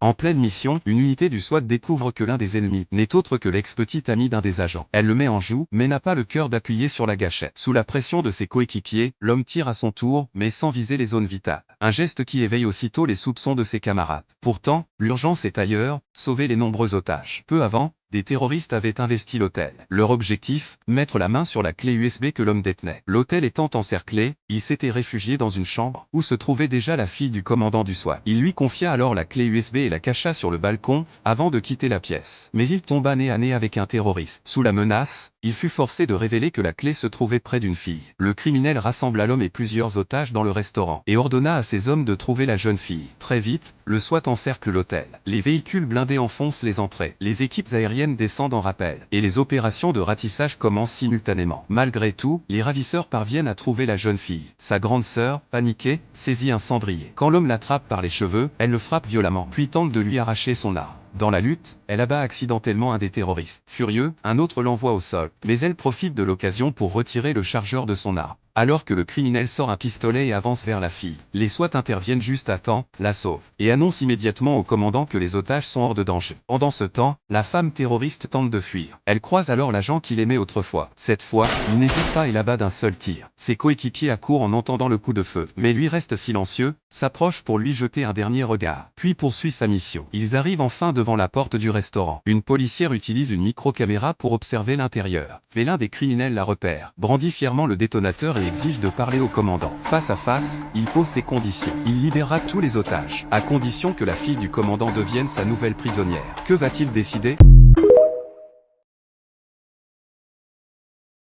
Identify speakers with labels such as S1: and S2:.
S1: En pleine mission, une unité du SWAT découvre que l'un des ennemis n'est autre que l'ex-petit ami d'un des agents. Elle le met en joue, mais n'a pas le cœur d'appuyer sur la gâchette. Sous la pression de ses coéquipiers, l'homme tire à son tour, mais sans viser les zones vitales. Un geste qui éveille aussitôt les soupçons de ses camarades. Pourtant, l'urgence est ailleurs, sauver les nombreux otages. Peu avant, des terroristes avaient investi l'hôtel. Leur objectif, mettre la main sur la clé USB que l'homme détenait. L'hôtel étant encerclé, il s'était réfugié dans une chambre où se trouvait déjà la fille du commandant du SWAT. Il lui confia alors la clé USB et la cacha sur le balcon, avant de quitter la pièce. Mais il tomba nez à nez avec un terroriste. Sous la menace, il fut forcé de révéler que la clé se trouvait près d'une fille. Le criminel rassembla l'homme et plusieurs otages dans le restaurant, et ordonna à ses hommes de trouver la jeune fille. Très vite, le SWAT encercle l'hôtel. Les véhicules blindés enfoncent les entrées. Les équipes aériennes descendent en rappel, et les opérations de ratissage commencent simultanément. Malgré tout, les ravisseurs parviennent à trouver la jeune fille. Sa grande sœur, paniquée, saisit un cendrier. Quand l'homme l'attrape par les cheveux, elle le frappe violemment, puis tente de lui arracher son arme. Dans la lutte, elle abat accidentellement un des terroristes. Furieux, un autre l'envoie au sol, mais elle profite de l'occasion pour retirer le chargeur de son arme. Alors que le criminel sort un pistolet et avance vers la fille, les SWAT interviennent juste à temps, la sauvent, et annoncent immédiatement au commandant que les otages sont hors de danger. Pendant ce temps, la femme terroriste tente de fuir. Elle croise alors l'agent qu'il aimait autrefois. Cette fois, il n'hésite pas et l'abat d'un seul tir. Ses coéquipiers accourent en entendant le coup de feu, mais lui reste silencieux, s'approche pour lui jeter un dernier regard, puis poursuit sa mission. Ils arrivent enfin devant la porte du restaurant. Une policière utilise une micro-caméra pour observer l'intérieur, mais l'un des criminels la repère, brandit fièrement le détonateur et exige de parler au commandant. Face à face, il pose ses conditions. Il libérera tous les otages, à condition que la fille du commandant devienne sa nouvelle prisonnière. Que va-t-il décider ?